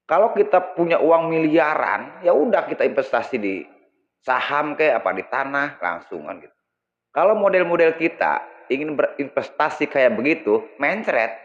Kalau kita punya uang miliaran, ya udah kita investasi di saham kayak apa di tanah langsung kan gitu. Kalau model-model kita ingin berinvestasi kayak begitu, mencret.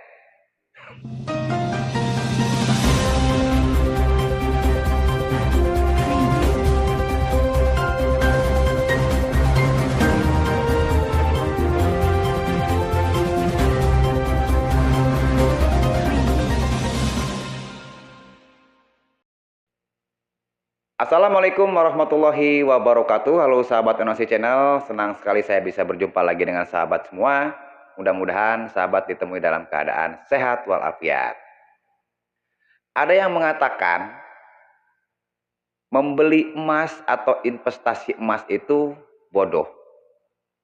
Assalamualaikum warahmatullahi wabarakatuh. Halo sahabat Enosi Channel, senang sekali saya bisa berjumpa lagi dengan sahabat semua. Mudah-mudahan sahabat ditemui dalam keadaan sehat walafiat. Ada yang mengatakan membeli emas atau investasi emas itu bodoh.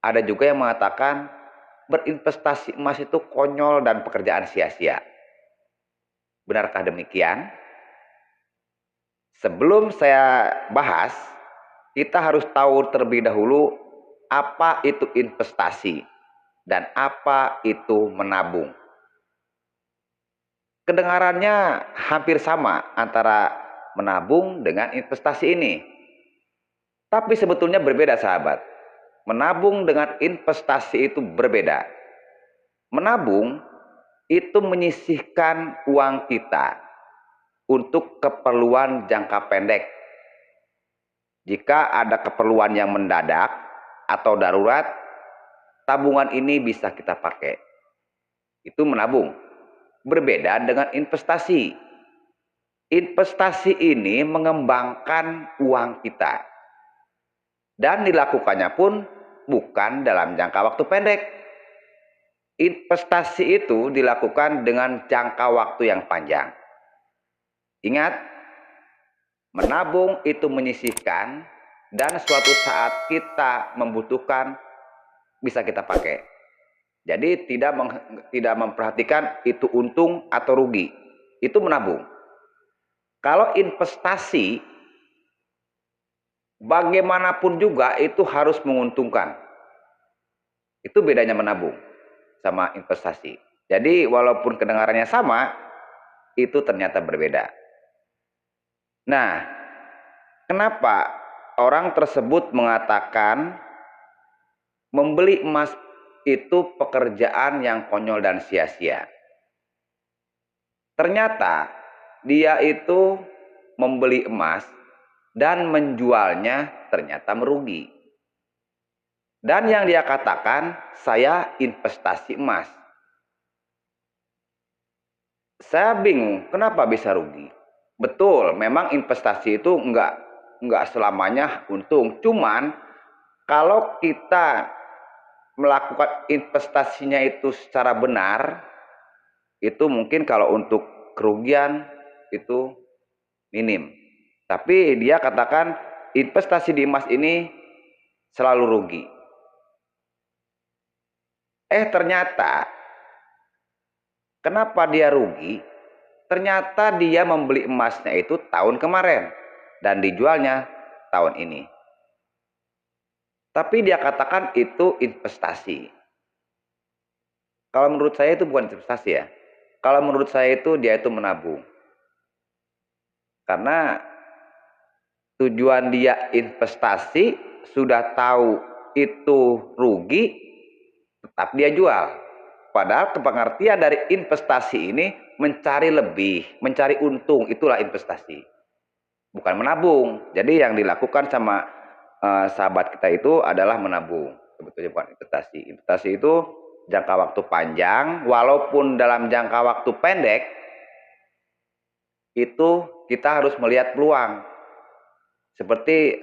Ada juga yang mengatakan berinvestasi emas itu konyol dan pekerjaan sia-sia. Benarkah demikian? Sebelum saya bahas, kita harus tahu terlebih dahulu apa itu investasi dan apa itu menabung. Kedengarannya hampir sama antara menabung dengan investasi ini. Tapi sebetulnya berbeda sahabat. Menabung dengan investasi itu berbeda. Menabung itu menyisihkan uang kita untuk keperluan jangka pendek. Jika ada keperluan yang mendadak atau darurat, tabungan ini bisa kita pakai. Itu menabung. Berbeda dengan investasi. Investasi ini mengembangkan uang kita. Dan dilakukannya pun bukan dalam jangka waktu pendek. Investasi itu dilakukan dengan jangka waktu yang panjang. Ingat, menabung itu menyisihkan dan suatu saat kita membutuhkan bisa kita pakai. Jadi tidak memperhatikan itu untung atau rugi. Itu menabung. Kalau investasi bagaimanapun juga itu harus menguntungkan. Itu bedanya menabung sama investasi. Jadi walaupun kedengarannya sama, itu ternyata berbeda. Nah, kenapa orang tersebut mengatakan membeli emas itu pekerjaan yang konyol dan sia-sia? Ternyata dia itu membeli emas dan menjualnya ternyata merugi. Dan yang dia katakan, saya investasi emas. Saya bingung, kenapa bisa rugi? Betul, memang investasi itu enggak selamanya untung. Cuman kalau kita melakukan investasinya itu secara benar, itu mungkin kalau untuk kerugian itu minim. Tapi dia katakan investasi di emas ini selalu rugi. Ternyata kenapa dia rugi? Ternyata dia membeli emasnya itu tahun kemarin dan dijualnya tahun ini. Tapi dia katakan itu investasi. Kalau menurut saya itu bukan investasi ya. Kalau menurut saya itu dia itu menabung. Karena tujuan dia investasi, sudah tahu itu rugi, tetap dia jual. Padahal pengertian dari investasi ini mencari lebih, mencari untung, itulah investasi. Bukan menabung. Jadi yang dilakukan sama sahabat kita itu adalah menabung. Sebetulnya bukan investasi. Investasi itu jangka waktu panjang, walaupun dalam jangka waktu pendek, itu kita harus melihat peluang. Seperti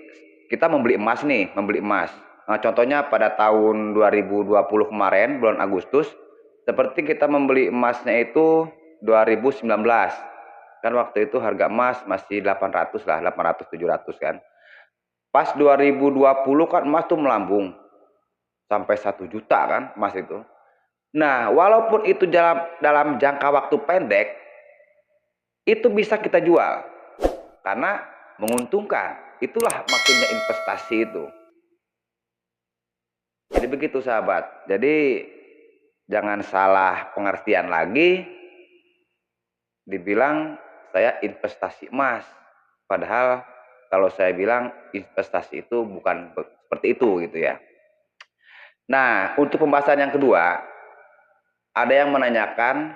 kita membeli emas nih, membeli emas. Contohnya pada tahun 2020 kemarin, bulan Agustus, seperti kita membeli emasnya itu 2019. Kan waktu itu harga emas masih 800 lah, 800 700 kan. Pas 2020 kan emas tuh melambung sampai 1 juta kan emas itu. Nah, walaupun itu dalam jangka waktu pendek, itu bisa kita jual karena menguntungkan. Itulah maksudnya investasi itu. Jadi begitu sahabat. Jadi jangan salah pengertian lagi. Dibilang saya investasi emas. Padahal kalau saya bilang investasi itu bukan seperti itu gitu ya. Nah, untuk pembahasan yang kedua, ada yang menanyakan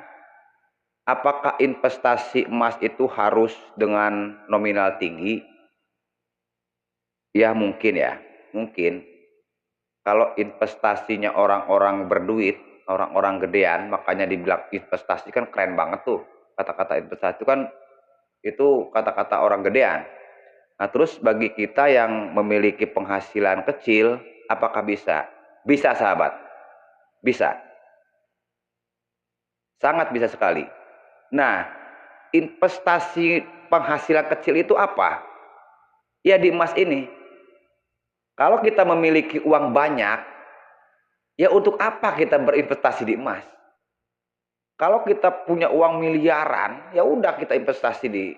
apakah investasi emas itu harus dengan nominal tinggi? Ya mungkin ya, mungkin. Kalau investasinya orang-orang berduit, orang-orang gedean, makanya dibilang investasi kan keren banget tuh. Kata-kata investasi itu kan itu kata-kata orang gedean. Nah, terus bagi kita yang memiliki penghasilan kecil, apakah bisa? Bisa, sahabat. Bisa. Sangat bisa sekali. Nah, investasi penghasilan kecil itu apa? Ya di emas ini. Kalau kita memiliki uang banyak, ya untuk apa kita berinvestasi di emas? Kalau kita punya uang miliaran, ya udah kita investasi di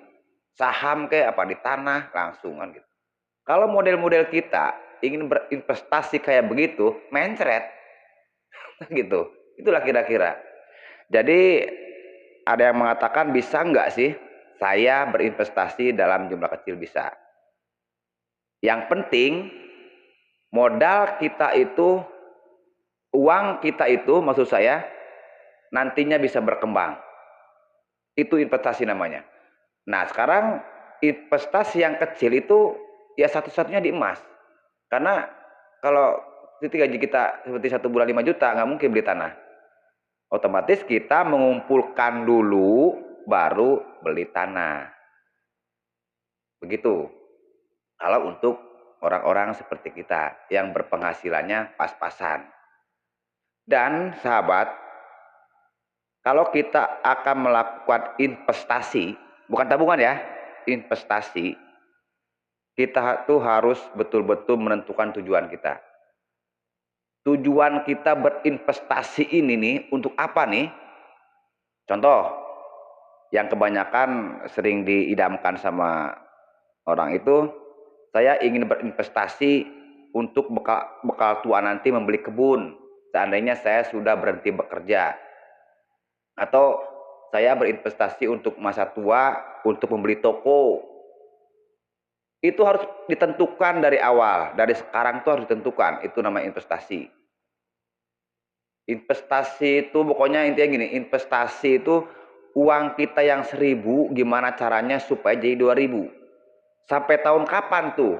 saham kayak apa di tanah langsung kan gitu. Kalau model-model kita ingin berinvestasi kayak begitu, mencret gitu. Itulah kira-kira. Jadi ada yang mengatakan bisa nggak sih saya berinvestasi dalam jumlah kecil? Bisa. Yang penting modal kita itu, uang kita itu maksud saya nantinya bisa berkembang. Itu investasi namanya. Nah sekarang investasi yang kecil itu ya satu-satunya di emas. Karena kalau gaji kita seperti 1 bulan 5 juta nggak mungkin beli tanah. Otomatis kita mengumpulkan dulu baru beli tanah. Begitu. Kalau untuk orang-orang seperti kita yang berpenghasilannya pas-pasan. Dan sahabat, kalau kita akan melakukan investasi, bukan tabungan ya, investasi, kita tuh harus betul-betul menentukan tujuan kita. Tujuan kita berinvestasi ini nih untuk apa nih? Contoh, yang kebanyakan sering diidamkan sama orang itu, saya ingin berinvestasi untuk bekal tua nanti membeli kebun. Seandainya saya sudah berhenti bekerja. Atau saya berinvestasi untuk masa tua untuk membeli toko. Itu harus ditentukan dari awal. Dari sekarang itu harus ditentukan. Itu namanya investasi. Investasi itu pokoknya intinya gini, investasi itu uang kita yang 1.000 gimana caranya supaya jadi 2.000. Sampai tahun kapan tuh?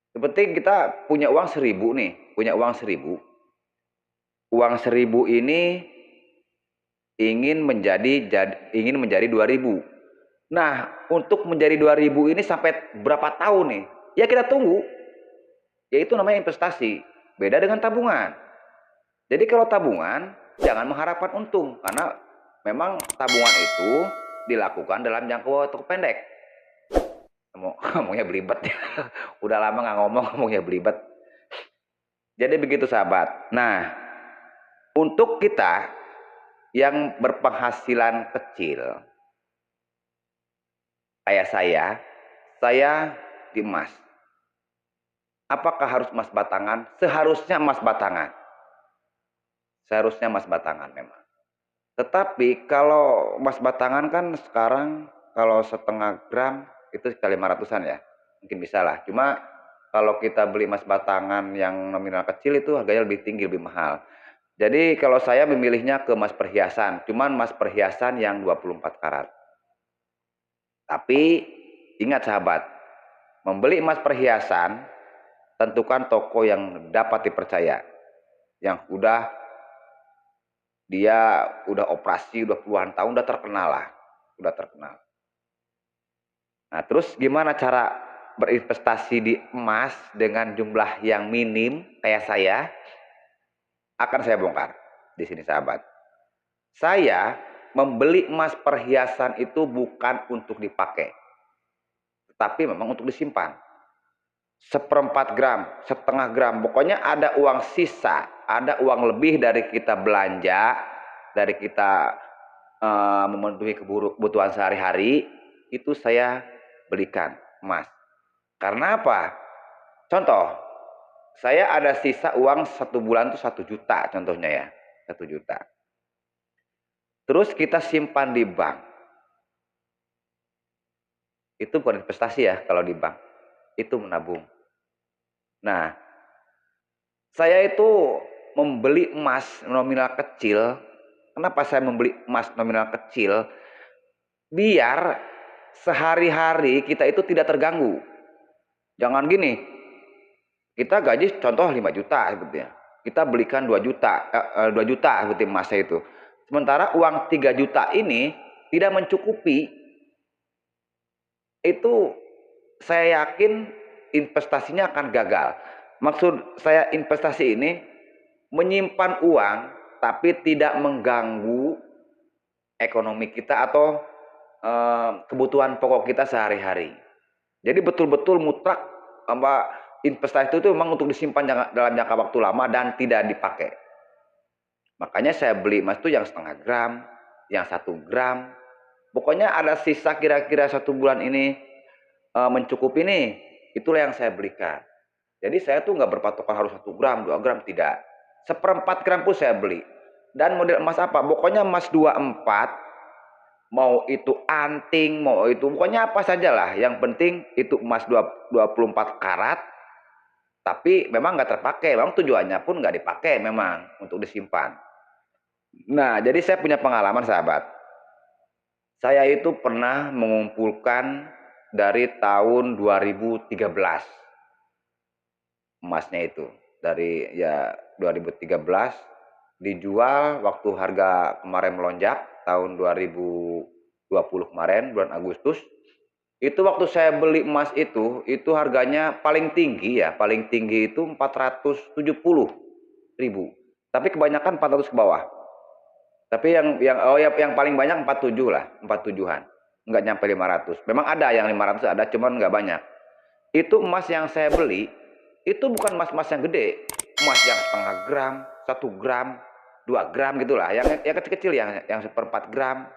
Seperti kita punya uang 1.000 nih, punya uang 1.000. Uang 1.000 ini ingin menjadi 2.000. Nah, untuk menjadi 2.000 ini sampai berapa tahun nih? Ya kita tunggu. Yaitu namanya investasi. Beda dengan tabungan. Jadi kalau tabungan, jangan mengharapkan untung. Karena memang tabungan itu dilakukan dalam jangka waktu pendek. Ngomongnya belibet ya. Udah lama nggak ngomongnya belibet. Jadi begitu sahabat. Nah, untuk kita yang berpenghasilan kecil, kayak saya di emas. Apakah harus emas batangan? Seharusnya emas batangan. Seharusnya emas batangan memang. Tetapi kalau emas batangan kan sekarang kalau 0,5 gram itu sekali 500-an ya. Mungkin bisa lah. Cuma kalau kita beli emas batangan yang nominal kecil itu harganya lebih tinggi, lebih mahal. Jadi kalau saya memilihnya ke emas perhiasan. Cuman emas perhiasan yang 24 karat. Tapi ingat sahabat, membeli emas perhiasan tentukan toko yang dapat dipercaya. Yang dia udah operasi udah puluhan tahun, udah terkenal lah. Udah terkenal. Nah, terus gimana cara berinvestasi di emas dengan jumlah yang minim kayak saya? Akan saya bongkar di sini sahabat. Saya membeli emas perhiasan itu bukan untuk dipakai, tetapi memang untuk disimpan. 1/4 gram, 1/2 gram, pokoknya ada uang sisa, ada uang lebih dari kita belanja, dari kita memenuhi kebutuhan sehari-hari, itu saya belikan emas. Karena apa? Contoh, saya ada sisa uang 1 bulan tuh 1 juta contohnya ya, 1 juta. Terus kita simpan di bank. Itu bukan investasi ya kalau di bank, itu menabung. Nah, saya itu membeli emas nominal kecil. Kenapa saya membeli emas nominal kecil? Biar sehari-hari kita itu tidak terganggu. Jangan gini, kita gaji contoh 5 juta sebetulnya. Kita belikan 2 juta, 2 juta seperti emasnya itu. Sementara uang 3 juta ini tidak mencukupi, itu saya yakin investasinya akan gagal. Maksud saya investasi ini menyimpan uang tapi tidak mengganggu ekonomi kita atau kebutuhan pokok kita sehari-hari. Jadi betul-betul mutlak sama investasi itu memang untuk disimpan dalam jangka waktu lama dan tidak dipakai. Makanya saya beli emas itu yang setengah gram, yang 1 gram. Pokoknya ada sisa kira-kira 1 bulan ini mencukupi nih, itulah yang saya belikan. Jadi saya tuh nggak berpatokan harus 1 gram, 2 gram, tidak. 1/4 gram pun saya beli. Dan model emas apa? Pokoknya emas 24, mau itu anting, mau itu pokoknya apa saja lah. Yang penting itu emas 24 karat, tapi memang nggak terpakai. Memang tujuannya pun nggak dipakai memang untuk disimpan. Nah, jadi saya punya pengalaman sahabat. Saya itu pernah mengumpulkan dari tahun 2013 emasnya itu. Dari ya 2013 dijual waktu harga kemarin melonjak tahun 2020 kemarin bulan Agustus. Itu waktu saya beli emas itu harganya paling tinggi ya, paling tinggi itu 470.000. Tapi kebanyakan 400 ke bawah. Tapi yang paling banyak 47 lah, 47-an. Nggak nyampe 500. Memang ada yang 500 ada, cuman nggak banyak. Itu emas yang saya beli, itu bukan emas-emas yang gede. Emas yang setengah gram, 1 gram, 2 gram gitulah. Yang kecil-kecil yang 1/4 gram.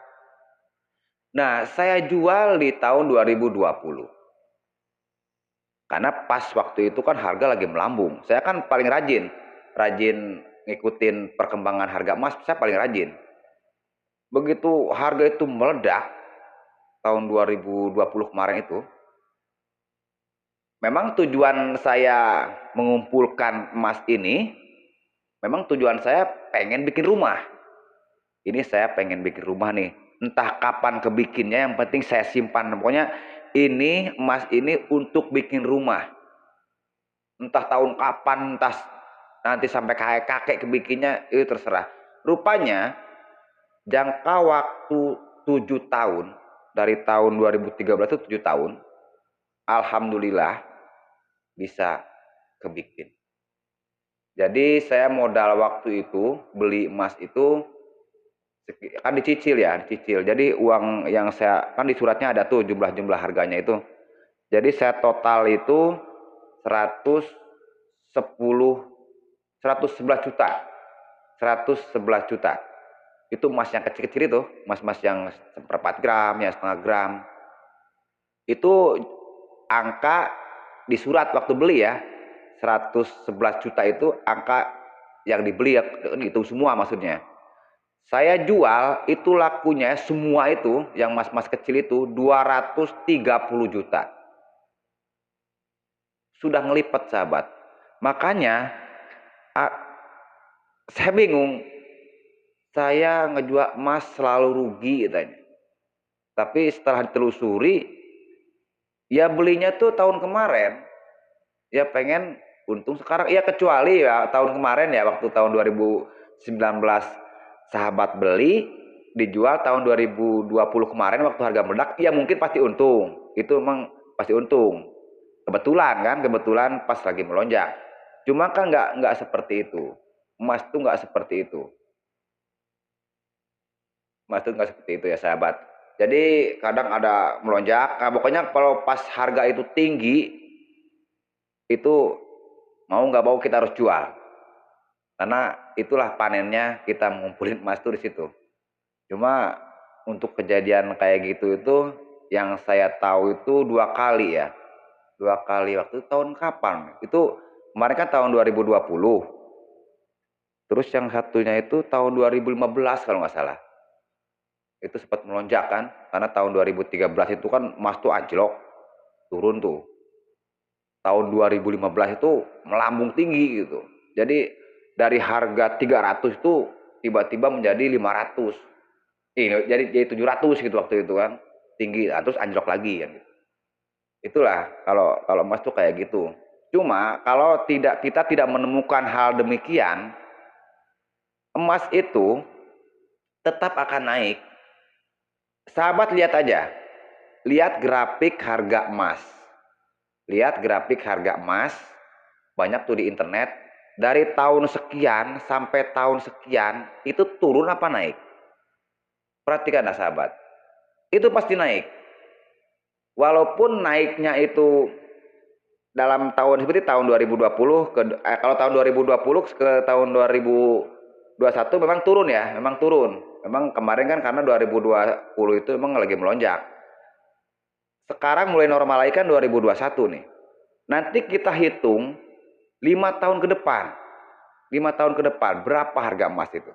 Nah, saya jual di tahun 2020. Karena pas waktu itu kan harga lagi melambung. Saya kan paling rajin ngikutin perkembangan harga emas, saya paling rajin. Begitu harga itu meledak tahun 2020 kemarin itu, memang tujuan saya mengumpulkan emas ini, memang tujuan saya pengen bikin rumah. Ini saya pengen bikin rumah nih. Entah kapan kebikinnya, yang penting saya simpan. Pokoknya ini emas ini untuk bikin rumah. Entah tahun kapan, entah nanti sampai kakek-kakek kebikinnya, itu terserah. Rupanya jangka waktu 7 tahun, dari tahun 2013 itu 7 tahun, alhamdulillah bisa kebikin. Jadi saya modal waktu itu beli emas itu kan dicicil ya, dicicil. Jadi uang yang saya kan di suratnya ada tuh jumlah-jumlah harganya itu. Jadi saya total itu 110 111 juta. 111 juta. Itu emas yang kecil-kecil itu, emas-emas yang 1/4 gram, yang setengah gram. Itu angka di surat waktu beli ya, 111 juta itu angka yang dibeli ya, itu semua maksudnya. Saya jual itu lakunya semua itu yang emas-emas kecil itu 230 juta. Sudah ngelipet sahabat. Makanya saya bingung. Saya ngejual emas selalu rugi katanya. Tapi setelah ditelusuri, ya belinya tuh tahun kemarin, ya pengen untung sekarang. Ya kecuali ya tahun kemarin ya, waktu tahun 2019 sahabat beli, dijual tahun 2020 kemarin waktu harga meledak, ya mungkin pasti untung. Itu memang pasti untung. Kebetulan pas lagi melonjak. Cuma kan nggak seperti itu. Emas tuh nggak seperti itu. Emas tuh nggak seperti itu ya sahabat. Jadi kadang ada melonjak. Nah, pokoknya kalau pas harga itu tinggi, itu mau nggak mau kita harus jual. Karena itulah panennya kita mengumpulin emas tuh di situ. Cuma untuk kejadian kayak gitu itu yang saya tahu itu 2 kali ya. 2 kali waktu tahun kapan? Itu kemarin kan tahun 2020. Terus yang satunya itu tahun 2015 kalau nggak salah. itu sempat melonjak kan, karena tahun 2013 itu kan emas tuh anjlok, turun tuh. Tahun 2015 itu melambung tinggi gitu. Jadi dari harga 300 itu tiba-tiba menjadi 500. Jadi 700 gitu waktu itu kan. Tinggi, nah, terus anjlok lagi kan gitu. Itulah kalau kalau emas tuh kayak gitu. Cuma kalau kita tidak menemukan hal demikian, emas itu tetap akan naik. Sahabat lihat aja, lihat grafik harga emas. Lihat grafik harga emas, banyak tuh di internet, dari tahun sekian sampai tahun sekian, itu turun apa naik? Perhatikanlah sahabat, itu pasti naik. Walaupun naiknya itu dalam tahun seperti tahun 2020 kalau tahun 2020 ke tahun 2021 memang turun ya, memang turun. Memang kemarin kan karena 2020 itu memang lagi melonjak. Sekarang mulai normal lagi kan 2021 nih. Nanti kita hitung 5 tahun ke depan. 5 tahun ke depan berapa harga emas itu?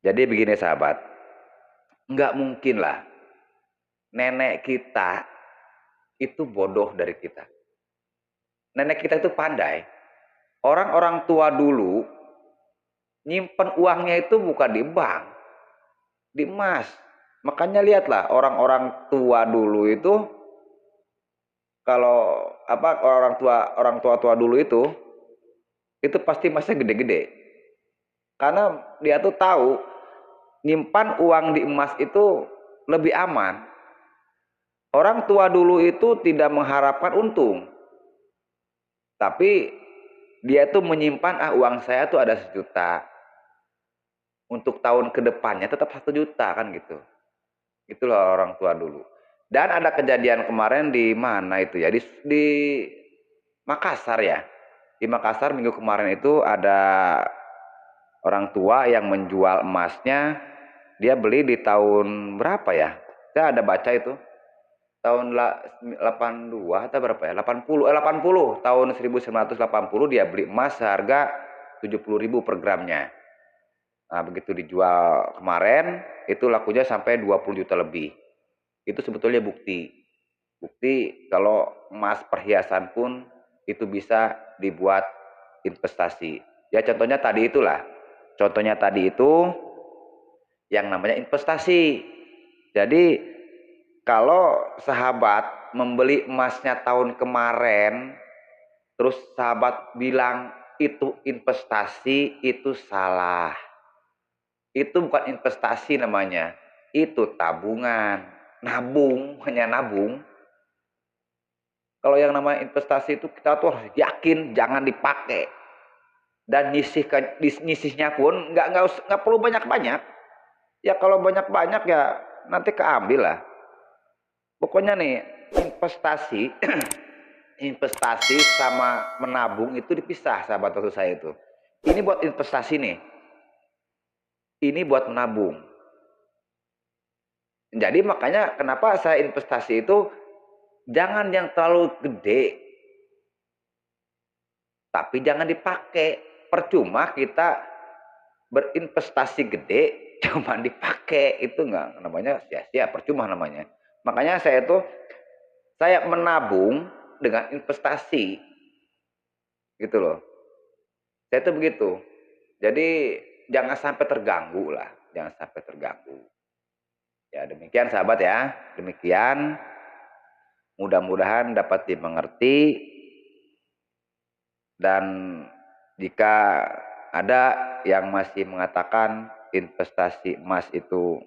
Jadi begini sahabat, nggak mungkin lah nenek kita itu bodoh dari kita. Nenek kita itu pandai. Orang-orang tua dulu nyimpen uangnya itu bukan di bank, di emas. Makanya lihatlah orang-orang tua dulu itu, kalau apa, orang tua dulu itu pasti emasnya gede-gede. Karena dia tuh tahu nyimpan uang di emas itu lebih aman. Orang tua dulu itu tidak mengharapkan untung, tapi dia tuh menyimpan, uang saya tuh ada 1 juta, untuk tahun kedepannya tetap 1 juta kan gitu. Itulah orang tua dulu. Dan ada kejadian kemarin di mana itu ya, di Makassar ya. Di Makassar minggu kemarin itu ada orang tua yang menjual emasnya, dia beli di tahun berapa ya? Saya ada baca itu. Tahun 82 atau berapa ya? 80 tahun 1980 dia beli emas seharga 70.000 per gramnya. Nah, begitu dijual kemarin itu lakunya sampai 20 juta lebih. Itu sebetulnya bukti. Bukti kalau emas perhiasan pun itu bisa dibuat investasi. Ya contohnya tadi itulah. Contohnya tadi itu yang namanya investasi. Jadi kalau sahabat membeli emasnya tahun kemarin, terus sahabat bilang itu investasi, itu salah. Itu bukan investasi namanya, itu tabungan. Nabung, hanya nabung. Kalau yang namanya investasi itu kita tuh harus yakin jangan dipakai. Dan nyisihnya pun nggak perlu banyak-banyak. Ya kalau banyak-banyak ya nanti keambil lah. Pokoknya nih investasi investasi sama menabung itu dipisah sahabat waktu saya itu. Ini buat investasi nih. Ini buat menabung. Jadi makanya kenapa saya investasi itu jangan yang terlalu gede. Tapi jangan dipakai. Percuma kita berinvestasi gede cuma dipakai, itu nggak namanya, sia-sia, percuma namanya. Makanya saya menabung dengan investasi gitu loh. Saya tuh begitu. Jadi jangan sampai terganggu lah, jangan sampai terganggu. Ya demikian sahabat ya, demikian. Mudah-mudahan dapat dimengerti, dan jika ada yang masih mengatakan investasi emas itu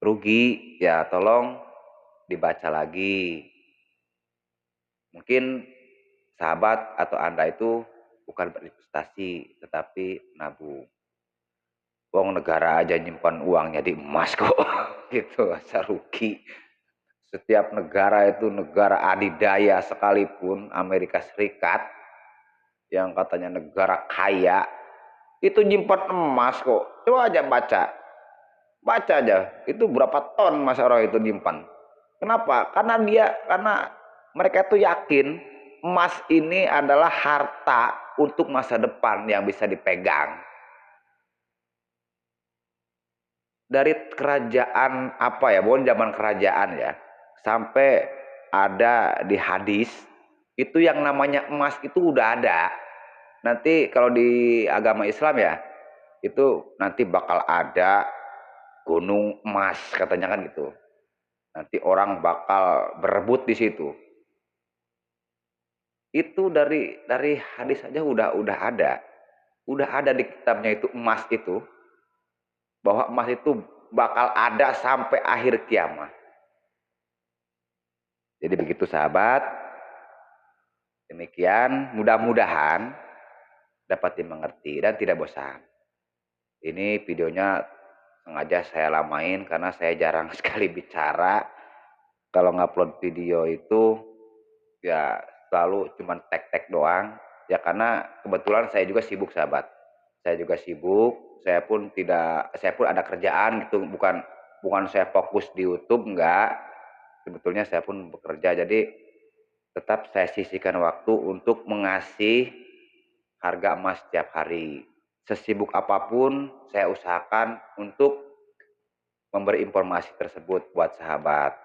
rugi, ya tolong dibaca lagi. Mungkin sahabat atau Anda itu bukan berinvestasi, tetapi nabung. Wong negara aja nyimpan uangnya di emas kok. Gitu, asal rugi. Setiap negara itu negara adidaya sekalipun, Amerika Serikat, yang katanya negara kaya, itu nyimpan emas kok. Coba aja baca. Baca aja, itu berapa ton emas orang itu nyimpan. Kenapa? Karena mereka itu yakin emas ini adalah harta untuk masa depan yang bisa dipegang. dari kerajaan apa ya, bukan zaman kerajaan ya, sampai ada di hadis, itu yang namanya emas itu udah ada. Nanti kalau di agama Islam ya, itu nanti bakal ada gunung emas katanya kan gitu. Nanti orang bakal berebut di situ. Itu dari hadis saja udah ada. Udah ada di kitabnya itu emas itu, bahwa emas itu bakal ada sampai akhir kiamat. Jadi begitu sahabat, demikian mudah-mudahan dapat dimengerti dan tidak bosan. Ini videonya sengaja saya lamain karena saya jarang sekali bicara. Kalau ngupload video itu ya selalu cuman tek-tek doang. Ya karena kebetulan saya juga sibuk sahabat. Saya juga sibuk, saya pun ada kerjaan gitu, bukan bukan saya fokus di YouTube enggak. Sebetulnya saya pun bekerja, jadi tetap saya sisihkan waktu untuk mengasih harga emas setiap hari. Sesibuk apapun saya usahakan untuk memberi informasi tersebut buat sahabat.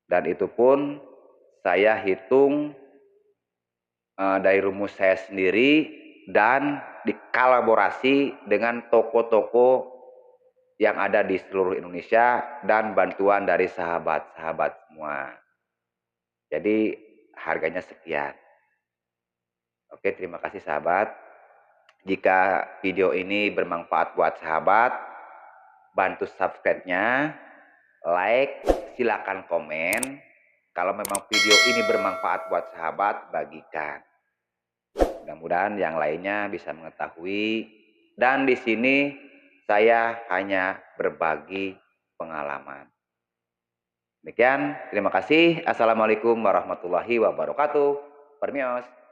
Dan itu pun saya hitung dari rumus saya sendiri dan dikolaborasi dengan toko-toko yang ada di seluruh Indonesia dan bantuan dari sahabat-sahabat semua. Jadi harganya sekian. Oke, terima kasih sahabat. Jika video ini bermanfaat buat sahabat, bantu subscribe-nya, like, silakan komen. Kalau memang video ini bermanfaat buat sahabat, bagikan. Mudah-mudahan yang lainnya bisa mengetahui. Dan di sini saya hanya berbagi pengalaman. Demikian, terima kasih. Assalamualaikum warahmatullahi wabarakatuh. Permios.